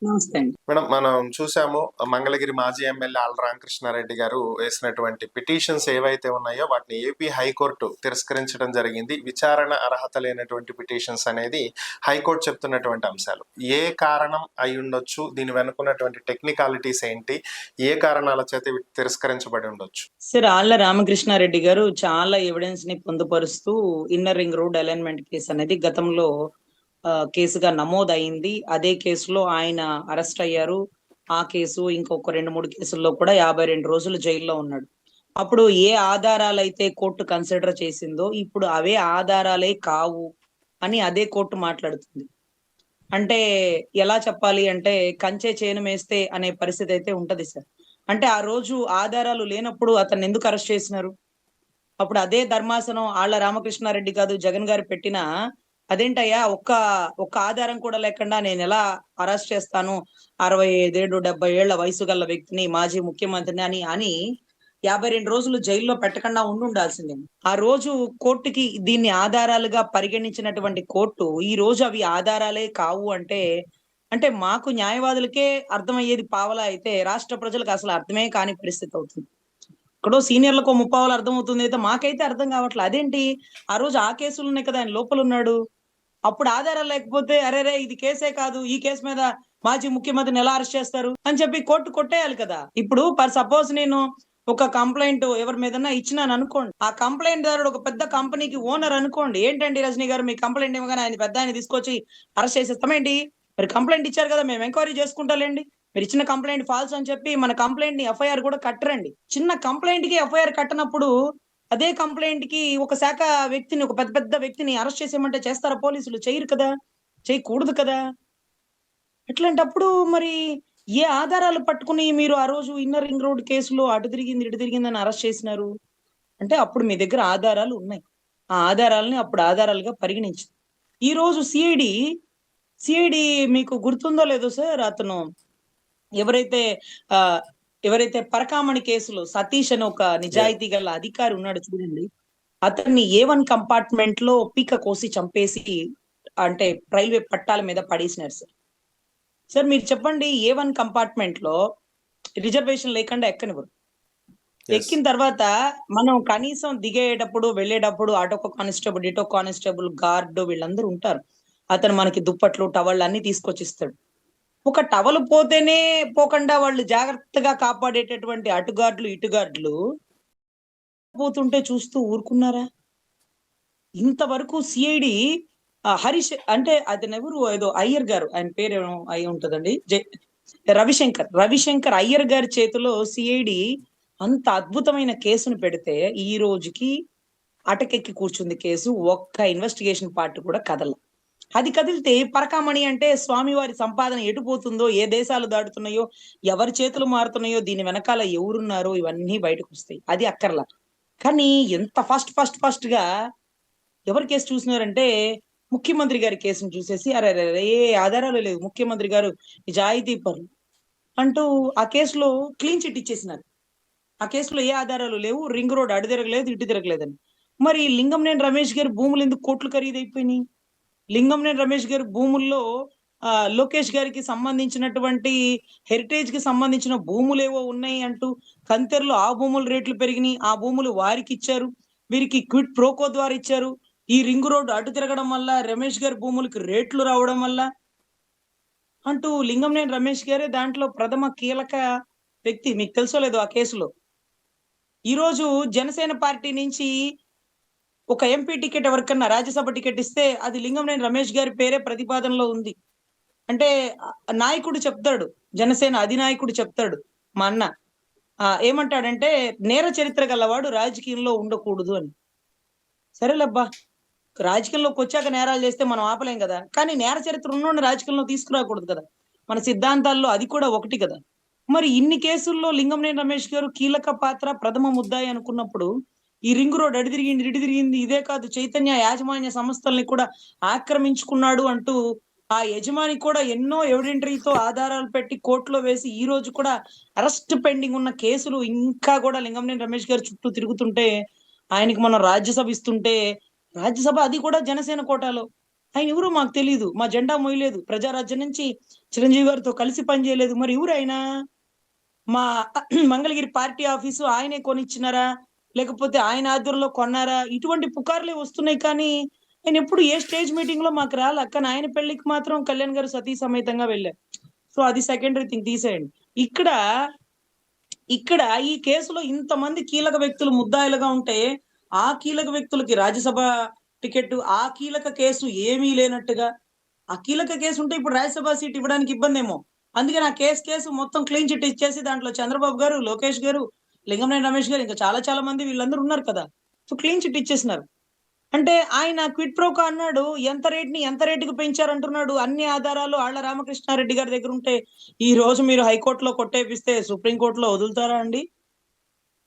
నమస్తే అండి. మేడం, మనం చూసాము మంగళగిరి మాజీ ఎమ్మెల్యే ఆళ్ల రామకృష్ణారెడ్డి గారు వేసినటువంటి పిటిషన్స్ ఏవైతే ఉన్నాయో వాటిని ఏపీ హైకోర్టు తిరస్కరించడం జరిగింది. విచారణ అర్హత లేనటువంటి పిటిషన్స్ అనేది హైకోర్టు చెప్తున్నటువంటి అంశాలు. ఏ కారణం అయి ఉండొచ్చు, దీని వెనుకున్నటువంటి టెక్నికాలిటీస్ ఏంటి, ఏ కారణాల చేత ఇవి తిరస్కరించబడి ఉండొచ్చు? సార్, ఆళ్ల రామకృష్ణారెడ్డి గారు చాలా ఎవిడెన్స్ ని పొందుపరుస్తూ inner ring road alignment case అనేది గతంలో కేసుగా నమోదైంది. అదే కేసులో ఆయన అరెస్ట్ అయ్యారు. ఆ కేసు ఇంకొక 2, 3 కేసుల్లో కూడా 52 రోజులు జైల్లో ఉన్నాడు. అప్పుడు ఏ ఆధారాలైతే కోర్టు కన్సిడర్ చేసిందో ఇప్పుడు అవే ఆధారాలే కావు అని అదే కోర్టు మాట్లాడుతుంది. అంటే ఎలా చెప్పాలి అంటే, కంచే చేను మేస్తే అనే పరిస్థితి అయితే ఉంటది సార్. అంటే ఆ రోజు ఆధారాలు లేనప్పుడు అతన్ని ఎందుకు అరెస్ట్ చేసినారు? అప్పుడు అదే ధర్మాసనం ఆళ్ల రామకృష్ణారెడ్డి కాదు జగన్ గారు పెట్టిన అదేంటయ్యా ఒక్క ఆధారం కూడా లేకుండా నేనెలా అరెస్ట్ చేస్తాను? 65 ఏళ్ళు, 70 ఏళ్ల వయసు గల వ్యక్తిని, మాజీ ముఖ్యమంత్రిని అని 52 రోజులు జైల్లో పెట్టకుండా ఉండాల్సిందే. ఆ రోజు కోర్టుకి దీన్ని ఆధారాలుగా పరిగణించినటువంటి కోర్టు ఈ రోజు అవి ఆధారాలే కావు అంటే, అంటే మాకు న్యాయవాదులకే అర్థమయ్యేది పావలా అయితే రాష్ట్ర ప్రజలకు అసలు అర్థమే కాని పరిస్థితి అవుతుంది. ఎక్కడో సీనియర్లకు ముప్పావలు అర్థమవుతుంది అయితే మాకైతే అర్థం కావట్లే. అదేంటి ఆ రోజు ఆ కేసులున్నాయి కదా, ఆయన లోపలున్నాడు. అప్పుడు ఆధారాలు లేకపోతే అరెరే ఇది కేసే కాదు, ఈ కేసు మీద మాజీ ముఖ్యమంత్రిని ఎలా అరెస్ట్ చేస్తారు అని చెప్పి కోర్టు కొట్టేయాలి కదా. ఇప్పుడు ఫర్ సపోజ్ నేను ఒక కంప్లైంట్ ఎవరి మీదన్నా ఇచ్చినాను అనుకోండి, ఆ కంప్లైంట్ దారుడు ఒక పెద్ద కంపెనీకి ఓనర్ అనుకోండి. ఏంటండి రజనీ గారు, మీ కంప్లైంట్ ఇవ్వగానే ఆయన పెద్ద ఆయన తీసుకొచ్చి అరెస్ట్ చేసేస్తామేంటి? మరి కంప్లైంట్ ఇచ్చారు కదా, మేము ఎంక్వైరీ చేసుకుంటాలేండి. మీరు ఇచ్చిన కంప్లైంట్ ఫాల్స్ అని చెప్పి మన కంప్లైంట్ ని ఎఫ్ఐఆర్ కూడా కట్టరండి. చిన్న కంప్లైంట్ కి ఎఫ్ఐఆర్ కట్టనప్పుడు అదే కంప్లైంట్ కి ఒక శాఖ వ్యక్తిని, ఒక పెద్ద పెద్ద వ్యక్తిని అరెస్ట్ చేసేయమంటే చేస్తారా పోలీసులు? చేయరు కదా, చేయకూడదు కదా. అట్లాంటప్పుడు మరి ఏ ఆధారాలు పట్టుకుని మీరు ఆ రోజు ఇన్నర్ రింగ్ రోడ్ కేసులో అటు తిరిగింది ఇటు తిరిగిందని అరెస్ట్ చేసినారు? అంటే అప్పుడు మీ దగ్గర ఆధారాలు ఉన్నాయి. ఆ ఆధారాలని అప్పుడు ఆధారాలుగా పరిగణించింది. ఈ రోజు సిఐడి మీకు గుర్తుందో లేదో సార్, అతను ఎవరైతే ఆ ఎవరైతే పరకామణి కేసులో సతీష్ అని ఒక నిజాయితీ గల అధికారి ఉన్నాడు చూడండి, అతన్ని A1 కంపార్ట్మెంట్ లో పీక కోసి చంపేసి అంటే రైల్వే పట్టాల మీద పడేసినారు సార్. సార్ మీరు చెప్పండి, A1 కంపార్ట్మెంట్ లో రిజర్వేషన్ లేకుండా ఎక్కనివ్వరు. ఎక్కిన తర్వాత మనం కనీసం దిగేటప్పుడు వెళ్ళేటప్పుడు అటొక కానిస్టేబుల్ ఇటొక కానిస్టేబుల్ గార్డు వీళ్ళందరూ ఉంటారు. అతను మనకి దుప్పట్లు టవళ్ళు అన్ని తీసుకొచ్చి ఇస్తాడు. ఒక టవల్ పోతేనే పోకుండా వాళ్ళు జాగ్రత్తగా కాపాడేటటువంటి అటు గార్డులు ఇటు గార్డులు పోతుంటే చూస్తూ ఊరుకున్నారా? ఇంతవరకు సిఐడి హరీష్ అంటే అతను ఎవరు, ఏదో అయ్యర్ గారు, ఆయన పేరు ఏమో అయి ఉంటదండి, రవిశంకర్ అయ్యర్ గారి చేతిలో సిఐడి అంత అద్భుతమైన కేసును పెడితే ఈ రోజుకి అటకెక్కి కూర్చుంది కేసు. ఒక్క ఇన్వెస్టిగేషన్ పార్ట్ కూడా కదల. అది కదిలితే పరకామణి అంటే స్వామివారి సంపాదన ఎటు పోతుందో, ఏ దేశాలు దాటుతున్నాయో, ఎవరి చేతులు మారుతున్నాయో, దీని వెనకాల ఎవరున్నారో ఇవన్నీ బయటకు వస్తాయి. అది అక్కర్లా. కానీ ఎంత ఫస్ట్ గా ఎవరి కేసు చూసినారంటే ముఖ్యమంత్రి గారి కేసును చూసేసి అరే ఏ ఆధారాలు లేవు, ముఖ్యమంత్రి గారు నిజాయితీ పరులు అంటూ ఆ కేసులో క్లీన్ చిట్ ఇచ్చేసినారు. ఆ కేసులో ఏ ఆధారాలు లేవు, రింగ్ రోడ్ అటు తిరగలేదు ఇటు తిరగలేదని. మరి లింగంనేని రమేష్ గారి భూములు ఎందుకు కోట్లు ఖరీదైపోయినాయి? లింగంనేని రమేష్ గారి భూముల్లో లోకేష్ గారికి సంబంధించినటువంటి హెరిటేజ్ కి సంబంధించిన భూములేవో ఉన్నాయి అంటూ కంతెర్లో ఆ భూముల రేట్లు పెరిగినాయి, ఆ భూములు వారికి ఇచ్చారు, వీరికి క్విట్ ప్రోకో ద్వారా ఇచ్చారు. ఈ రింగ్ రోడ్ అటు తిరగడం వల్ల రమేష్ గారి భూములకి రేట్లు రావడం వల్ల అంటూ లింగంనేని రమేష్ గారే దాంట్లో ప్రథమ కీలక వ్యక్తి. మీకు తెలుసో లేదో ఆ కేసులో. ఈ రోజు జనసేన పార్టీ నుంచి ఒక ఎంపీ టికెట్ ఎవరికన్నా రాజ్యసభ టికెట్ ఇస్తే అది లింగంనేని రమేష్ గారి పేరే ప్రతిపాదనలో ఉంది. అంటే నాయకుడు చెప్తాడు, జనసేన అధినాయకుడు చెప్తాడు, మా అన్న ఏమంటాడంటే నేర చరిత్ర గలవాడు రాజకీయంలో ఉండకూడదు అని. సరేలేబ్బా, రాజకీయంలోకి వచ్చాక నేరాలు చేస్తే మనం ఆపలేం కదా, కానీ నేర చరిత్ర ఉన్నోడిని రాజకీయంలో తీసుకురాకూడదు కదా. మన సిద్ధాంతాల్లో అది కూడా ఒకటి కదా. మరి ఇన్ని కేసుల్లో లింగంనేని రమేష్ గారు కీలక పాత్ర, ప్రథమ ముద్దాయి అనుకున్నప్పుడు ఈ రింగ్ రోడ్ అడి తిరిగింది ఇటు తిరిగింది, ఇదే కాదు చైతన్య యాజమాన్య సంస్థల్ని కూడా ఆక్రమించుకున్నాడు అంటూ ఆ యజమాని కూడా ఎన్నో ఎవిడెంటరీతో ఆధారాలు పెట్టి కోర్టులో వేసి ఈ రోజు కూడా అరెస్ట్ పెండింగ్ ఉన్న కేసులు ఇంకా కూడా లింగంనేని రమేష్ గారు చుట్టూ తిరుగుతుంటే, ఆయనకి మనం రాజ్యసభ ఇస్తుంటే, రాజ్యసభ అది కూడా జనసేన కోటాలో. ఆయన ఎవరో మాకు తెలియదు, మా జెండా మోయలేదు, ప్రజారాజ్యం నుంచి చిరంజీవి గారితో కలిసి పనిచేయలేదు, మరి ఎవరు ఆయన? మా మంగళగిరి పార్టీ ఆఫీసు ఆయనే కొనిచ్చినారా, లేకపోతే ఆయన ఆధ్వర్యంలో కొన్నారా? ఇటువంటి పుకార్లే వస్తున్నాయి కానీ ఆయన ఎప్పుడు ఏ స్టేజ్ మీటింగ్ లో మాకు రాలే. కానీ ఆయన పెళ్లికి మాత్రం కళ్యాణ్ గారు సతీ సమేతంగా వెళ్ళారు. సో అది సెకండరీ థింగ్, తీసేయండి. ఇక్కడ ఇక్కడ ఈ కేసులో ఇంతమంది కీలక వ్యక్తులు ముద్దాయిలుగా ఉంటే, ఆ కీలక వ్యక్తులకి రాజ్యసభ టికెట్, ఆ కీలక కేసు ఏమీ లేనట్టుగా, ఆ కీలక కేసు ఉంటే ఇప్పుడు రాజ్యసభ సీట్ ఇవ్వడానికి ఇబ్బందేమో. అందుకని ఆ కేసు మొత్తం క్లీన్ చిట్ ఇచ్చేసి దాంట్లో చంద్రబాబు గారు, లోకేష్ గారు, లింగంనేని రమేష్ గారు, ఇంకా చాలా మంది వీళ్ళందరూ ఉన్నారు కదా. సో క్లీన్ చిట్ ఇచ్చేసినారు. అంటే ఆయన క్విడ్ ప్రోకో అన్నాడు, ఎంత రేటుకి పెంచారంటున్నాడు. అన్ని ఆధారాలు ఆళ్ల రామకృష్ణారెడ్డి గారి దగ్గర ఉంటే ఈ రోజు మీరు హైకోర్టులో కొట్టేపిస్తే సుప్రీం కోర్టులో వదులుతారా అండి?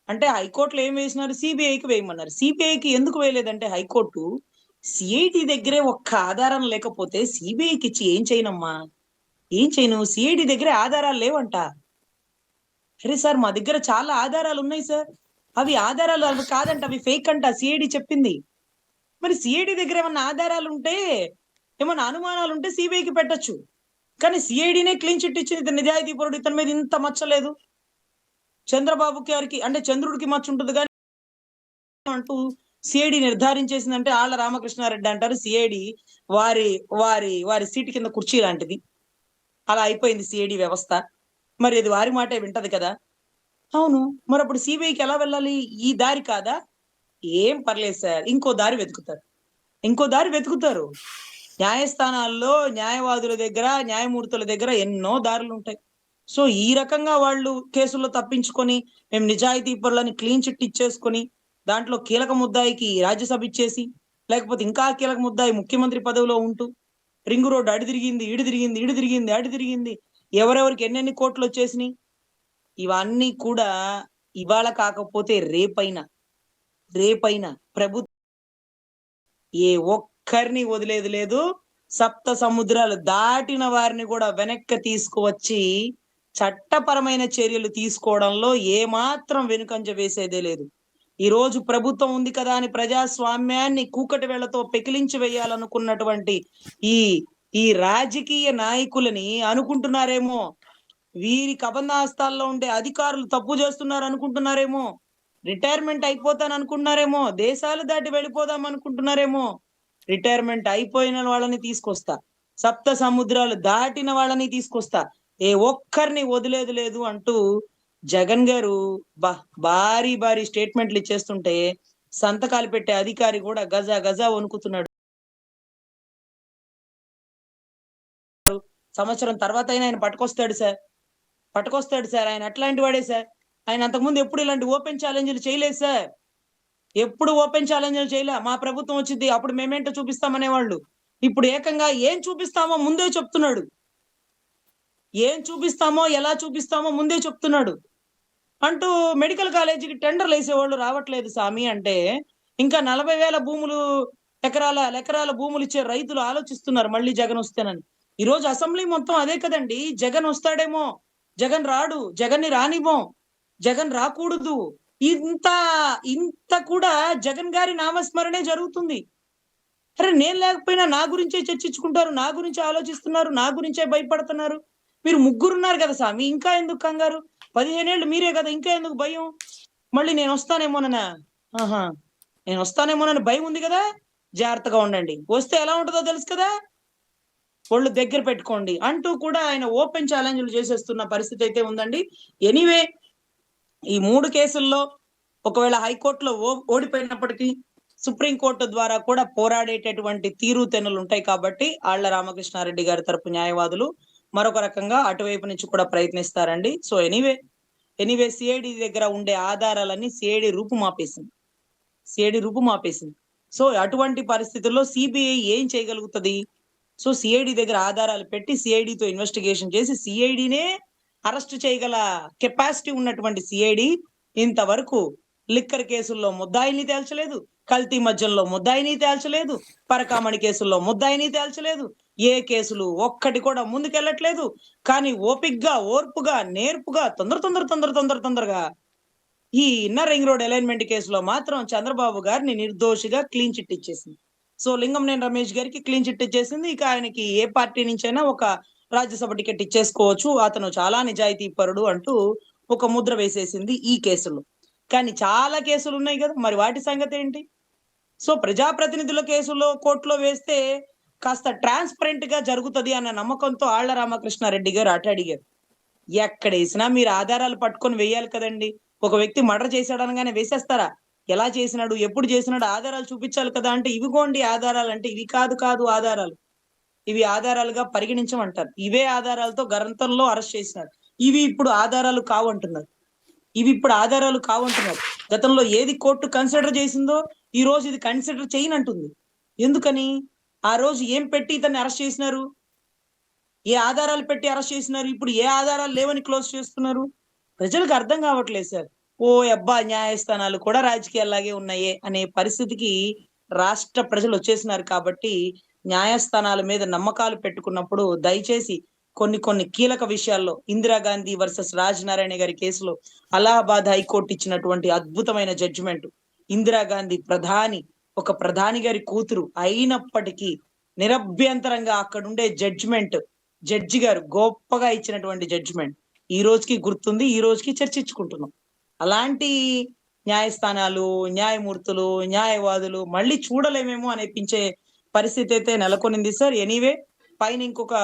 అంటే హైకోర్టులో ఏం వేసినారు? సిబిఐకి వేయమన్నారు. సిబిఐకి ఎందుకు వేయలేదంటే హైకోర్టు, సిఐడి దగ్గరే ఒక్క ఆధారం లేకపోతే సిబిఐకి ఇచ్చి ఏం చేయనమ్మా, ఏం చేయను, సిఐడి దగ్గరే ఆధారాలు లేవంట. అరే సార్, మా దగ్గర చాలా ఆధారాలు ఉన్నాయి సార్, అవి ఆధారాలు అవి కాదంట, అవి ఫేక్ అంట, సిఐడి చెప్పింది. మరి సిఐడి దగ్గర ఏమన్నా ఆధారాలు ఉంటే, ఏమన్నా అనుమానాలు ఉంటే సిబిఐకి పెట్టొచ్చు. కానీ సిఐడినే క్లీన్ చిట్ ఇచ్చింది, ఇతను నిజాయితీ పరుడు, ఇతని మీద ఇంత మచ్చలేదు. చంద్రబాబు గారికి అంటే చంద్రుడికి మచ్చ ఉంటుంది కానీ అంటూ సిఐడి నిర్ధారించేసిందంటే ఆళ్ల రామకృష్ణారెడ్డి అంటారు సిఐడి వారి వారి వారి సీటు కింద కుర్చీ లాంటిది. అలా అయిపోయింది సిఐడి వ్యవస్థ. మరి అది వారి మాటే వింటది కదా. అవును, మరి అప్పుడు సిబిఐకి ఎలా వెళ్ళాలి? ఈ దారి కాదా? ఏం పర్లేదు సార్, ఇంకో దారి వెతుకుతారు. న్యాయస్థానాల్లో న్యాయవాదుల దగ్గర, న్యాయమూర్తుల దగ్గర ఎన్నో దారులు ఉంటాయి. సో ఈ రకంగా వాళ్ళు కేసుల్లో తప్పించుకొని, మేము నిజాయితీ పరులని క్లీన్ చిట్ ఇచ్చేసుకొని, దాంట్లో కీలక ముద్దాయికి రాజ్యసభ ఇచ్చేసి, లేకపోతే ఇంకా కీలక ముద్దాయి ముఖ్యమంత్రి పదవిలో ఉంటూ, రింగు రోడ్డు అడి తిరిగింది, అడి తిరిగింది, ఎవరెవరికి ఎన్నెన్ని కోట్లు వచ్చేసినాయి, ఇవన్నీ కూడా ఇవాళ కాకపోతే రేపైనా ప్రభుత్వం ఏ ఒక్కరిని వదిలేది లేదు. సప్త సముద్రాలు దాటిన వారిని కూడా వెనక్కి తీసుకువచ్చి చట్టపరమైన చర్యలు తీసుకోవడంలో ఏమాత్రం వెనుకంజ వేసేదే లేదు. ఈ రోజు ప్రభుత్వం ఉంది కదా అని ప్రజాస్వామ్యాన్ని కూకటి వేళ్లతో పెకిలించి వేయాలనుకున్నటువంటి ఈ ఈ రాజకీయ నాయకులని అనుకుంటున్నారేమో, వీరి కబంధాస్తాల్లో ఉండే అధికారులు తప్పు చేస్తున్నారు అనుకుంటున్నారేమో, రిటైర్మెంట్ అయిపోతాను అనుకుంటున్నారేమో, దేశాలు దాటి వెళ్ళిపోదాం అనుకుంటున్నారేమో. రిటైర్మెంట్ అయిపోయిన వాళ్ళని తీసుకొస్తా, సప్త సముద్రాలు దాటిన వాళ్ళని తీసుకొస్తా, ఏ ఒక్కరిని వదిలేదు లేదు అంటూ జగన్ గారు భారీ స్టేట్మెంట్లు ఇచ్చేస్తుంటే సంతకాలు పెట్టే అధికారి కూడా గజ వణుకుతున్నాడు. సంవత్సరం తర్వాత అయినా ఆయన పట్టుకొస్తాడు సార్. ఆయన అట్లాంటి వాడే సార్. ఆయన అంతకుముందు ఎప్పుడు ఇలాంటి ఓపెన్ ఛాలెంజ్లు చేయలేదు సార్. ఎప్పుడు ఓపెన్ ఛాలెంజ్లు చేయలే. మా ప్రభుత్వం వచ్చింది అప్పుడు మేమేంటో చూపిస్తామనేవాళ్ళు. ఇప్పుడు ఏకంగా ఏం చూపిస్తామో ముందే చెప్తున్నాడు. ఏం చూపిస్తామో, ఎలా చూపిస్తామో ముందే చెప్తున్నాడు. అంటూ మెడికల్ కాలేజీకి టెండర్లు వేసేవాళ్ళు రావట్లేదు సామి అంటే, ఇంకా 40,000 భూములు ఎకరాల భూములు ఇచ్చే రైతులు ఆలోచిస్తున్నారు మళ్ళీ జగన్ వస్తేనని. ఈ రోజు అసెంబ్లీ మొత్తం అదే కదండి. జగన్ వస్తాడేమో, జగన్ రాడు, జగన్ని రానివ్వం, జగన్ రాకూడదు, ఇంత కూడా జగన్ గారి నామస్మరణే జరుగుతుంది. అరే నేను లేకపోయినా నా గురించే చర్చించుకుంటారు, నా గురించే ఆలోచిస్తున్నారు, నా గురించే భయపడుతున్నారు. మీరు ముగ్గురున్నారు కదా స్వామి, ఇంకా ఎందుకు కంగారు? 15 ఏళ్ళు మీరే కదా, ఇంకా ఎందుకు భయం? మళ్ళీ నేను వస్తానేమోనని భయం ఉంది కదా. జాగ్రత్తగా ఉండండి, వస్తే ఎలా ఉంటుందో తెలుసు కదా, ఒళ్ళు దగ్గర పెట్టుకోండి అంటూ కూడా ఆయన ఓపెన్ ఛాలెంజ్లు చేసేస్తున్న పరిస్థితి అయితే ఉందండి. ఎనీవే, ఈ 3 కేసుల్లో ఒకవేళ హైకోర్టులో ఓడిపోయినప్పటికీ సుప్రీంకోర్టు ద్వారా కూడా పోరాడేటటువంటి తీరుతెన్నులు ఉంటాయి కాబట్టి ఆళ్ల రామకృష్ణారెడ్డి గారి తరపు న్యాయవాదులు మరొక రకంగా అటువైపు నుంచి కూడా ప్రయత్నిస్తారండి. సో ఎనీవే సిఐడి దగ్గర ఉండే ఆధారాలన్నీ సిఐడి రూపుమాపేసింది. సో అటువంటి పరిస్థితుల్లో సిబిఐ ఏం చేయగలుగుతుంది? సో సిఐడి దగ్గర ఆధారాలు పెట్టి సిఐడితో ఇన్వెస్టిగేషన్ చేసి సిఐడినే అరెస్ట్ చేయగల కెపాసిటీ ఉన్నటువంటి సిఐడి ఇంతవరకు లిక్కర్ కేసుల్లో ముద్దాయిని తేల్చలేదు, కల్తీ మద్యంలో ముద్దాయిని తేల్చలేదు, పరకామణి కేసుల్లో ముద్దాయిని తేల్చలేదు, ఏ కేసులు ఒక్కటి కూడా ముందుకెళ్ళట్లేదు. కానీ ఓర్పుగా నేర్పుగా తొందరగా ఈ ఇన్నర్ రింగ్ రోడ్ అలైన్మెంట్ కేసులో మాత్రం చంద్రబాబు గారిని నిర్దోషిగా క్లీన్ చిట్ ఇచ్చేసింది. సో లింగంనేని రమేష్ గారికి క్లీన్ చిట్ ఇచ్చేసింది. ఇక ఆయనకి ఏ పార్టీ నుంచైనా ఒక రాజ్యసభ టికెట్ ఇచ్చేసుకోవచ్చు. అతను చాలా నిజాయితీ పరుడు అంటూ ఒక ముద్ర వేసేసింది ఈ కేసులో. కానీ చాలా కేసులు ఉన్నాయి కదా! మరి వాటి సంగతేంటి? సో ప్రజాప్రతినిధుల కేసులో కోర్టులో వేస్తే కాస్త ట్రాన్స్‌పరెంట్ గా జరుగుతది అన్న నమ్మకంతో ఆళ్ల రామకృష్ణారెడ్డి గారు అటు అడిగారు. ఎక్కడేసినా మీరు ఆధారాలు పట్టుకొని వేయాలి కదండీ! ఒక వ్యక్తి మర్డర్ చేశాడు అనగానే వేసేస్తారా? ఎలా చేసినాడు? ఎప్పుడు చేసినాడు? ఆధారాలు చూపించాలి కదా! అంటే ఇవిగోండి ఆధారాలంటే ఇవి కాదు ఆధారాలు. ఇవి ఆధారాలుగా పరిగణించమంటారు. ఇవే ఆధారాలతో గరంతంలో అరెస్ట్ చేసినారు. ఇవి ఇప్పుడు ఆధారాలు కావంటున్నారు. గతంలో ఏది కోర్టు కన్సిడర్ చేసిందో ఈ రోజు ఇది కన్సిడర్ చేయనంటుంది. ఎందుకని? ఆ రోజు ఏం పెట్టి ఇతన్ని అరెస్ట్ చేసినారు? ఏ ఆధారాలు పెట్టి అరెస్ట్ చేసినారు? ఇప్పుడు ఏ ఆధారాలు లేవని క్లోజ్ చేస్తున్నారు? ప్రజలకు అర్థం కావట్లేదు సార్. యబ్బా! న్యాయస్థానాలు కూడా రాజకీయాల్లాగే ఉన్నాయే అనే పరిస్థితికి రాష్ట్ర ప్రజలు వచ్చేసినారు కాబట్టి, న్యాయస్థానాల మీద నమ్మకాలు పెట్టుకున్నప్పుడు దయచేసి కొన్ని కీలక విషయాల్లో ఇందిరాగాంధీ వర్సెస్ రాజ్ నారాయణ గారి కేసులో అలహాబాద్ హైకోర్టు ఇచ్చినటువంటి అద్భుతమైన జడ్జిమెంట్. ఇందిరాగాంధీ ఒక ప్రధాని గారి కూతురు అయినప్పటికీ నిరభ్యంతరంగా అక్కడుండే జడ్జి గారు గొప్పగా ఇచ్చినటువంటి జడ్జిమెంట్ ఈ రోజుకి గుర్తుంది. ఈ రోజుకి చర్చించుకుంటున్నాం. అలాంటి న్యాయస్థానాలు, న్యాయమూర్తులు, న్యాయవాదులు మళ్ళీ చూడలేమేమో అనిపించే పరిస్థితి అయితే నెలకొనింది సార్. ఎనీవే పైన ఇంకొక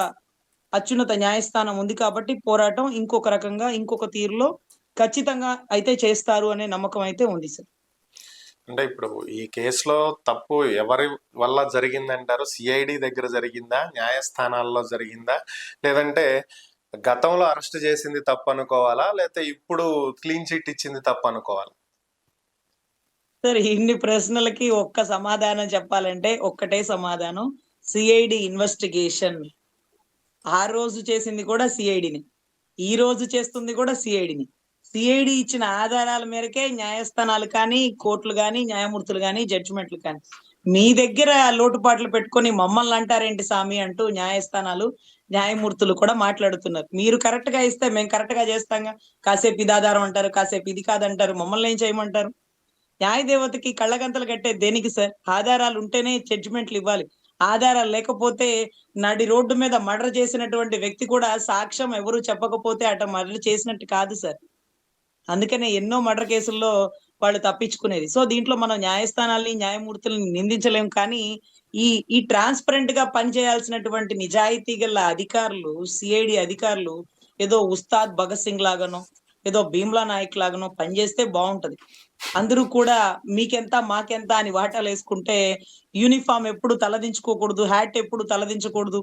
అత్యున్నత న్యాయస్థానం ఉంది కాబట్టి పోరాటం ఇంకొక రకంగా, ఇంకొక తీరులో ఖచ్చితంగా అయితే చేస్తారు అనే నమ్మకం అయితే ఉంది సార్. అంటే ఇప్పుడు ఈ కేసులో తప్పు ఎవరి వల్ల జరిగిందంటారు? సిఐడి దగ్గర జరిగిందా? న్యాయస్థానాల్లో జరిగిందా? లేదంటే గతంలో అరెస్ట్ చేసింది తప్పు అనుకోవాలా? లేకపోతే ఇప్పుడు క్లీన్ చిట్ ఇచ్చింది తప్పు అనుకోవాలా? సార్ ఇన్ని ప్రశ్నలకి ఒక్క సమాధానం చెప్పాలంటే ఒక్కటే సమాధానం. CID investigation. ఆ రోజు చేసింది కూడా సిఐడిని. ఈ రోజు చేస్తుంది కూడా సిఐడిని. సిఐడి ఇచ్చిన ఆధారాల మేరకే న్యాయస్థానాలు కానీ, కోర్టులు గాని, న్యాయమూర్తులు గాని, జడ్జిమెంట్లు కానీ. మీ దగ్గర లోటుపాట్లు పెట్టుకొని మమ్మల్ని అంటారేంటి సామి అంటూ న్యాయస్థానాలు, న్యాయమూర్తులు కూడా మాట్లాడుతున్నారు. మీరు కరెక్ట్ గా ఇస్తే మేము కరెక్ట్ గా చేస్తాంగా. కాసేపు ఇది ఆధారం అంటారు, కాసేపు ఇది కాదంటారు. మమ్మల్ని ఏం చేయమంటారు? న్యాయదేవతకి కళ్ళగంతలు కట్టేది దేనికి సార్? ఆధారాలు ఉంటేనే జడ్జిమెంట్లు ఇవ్వాలి. ఆధారాలు లేకపోతే నడి రోడ్డు మీద మర్డర్ చేసినటువంటి వ్యక్తి కూడా సాక్ష్యం ఎవరు చెప్పకపోతే అట మర్డర్ చేసినట్టు కాదు సార్. అందుకనే ఎన్నో మర్డర్ కేసుల్లో వాళ్ళు తప్పించుకునేది. సో దీంట్లో మనం న్యాయస్థానాల్ని, న్యాయమూర్తుల్ని నిందించలేం. కానీ ఈ ట్రాన్స్‌పరెంట్ గా పనిచేయాల్సినటువంటి నిజాయితీ గల అధికారులు, సిఐడి అధికారులు ఏదో ఉస్తాద్ భగత్ సింగ్ లాగానో, ఏదో భీమ్లా నాయక్ లాగానో పనిచేస్తే బావుంటది. అందరూ కూడా మీకెంత, మాకెంత అని వాటాలేసుకుంటే యూనిఫామ్ ఎప్పుడు తలదించుకోకూడదు, హ్యాట్ ఎప్పుడు తలదించకూడదు,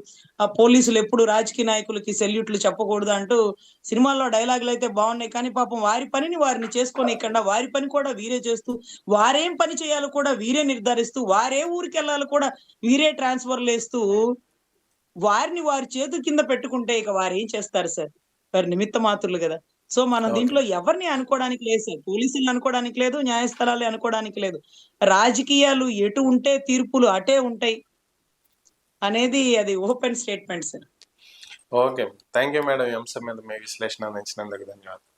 పోలీసులు ఎప్పుడు రాజకీయ నాయకులకి సెల్యూట్లు చెప్పకూడదు అంటూ సినిమాల్లో డైలాగులు అయితే బాగున్నాయి. కానీ పాపం వారి పనిని వారిని చేసుకోనీయకుండా వారి పని కూడా వీరే చేస్తూ, వారేం పని చేయాలో కూడా వీరే నిర్ధారిస్తూ, వారే ఊరికెళ్ళాలో కూడా వీరే ట్రాన్స్‌ఫర్‌లేస్తూ, వారిని వారి చేతుల కింద పెట్టుకుంటే ఇక వారేం చేస్తారు సార్? వారు నిమిత్త మాత్రులు గదా! సో మనం ఓకే. దీంట్లో ఎవరిని అనుకోవడానికి లేదు సార్. పోలీసుల్ని అనుకోవడానికి లేదు, న్యాయస్థలాల్ని అనుకోవడానికి లేదు. రాజకీయాలు ఎటు ఉంటే తీర్పులు అటే ఉంటాయి అనేది అది open statement sir. Okay. Thank you madam. ఈ అంశం మీద మీ విశ్లేషణ అందించినందుకు ధన్యవాదాలు.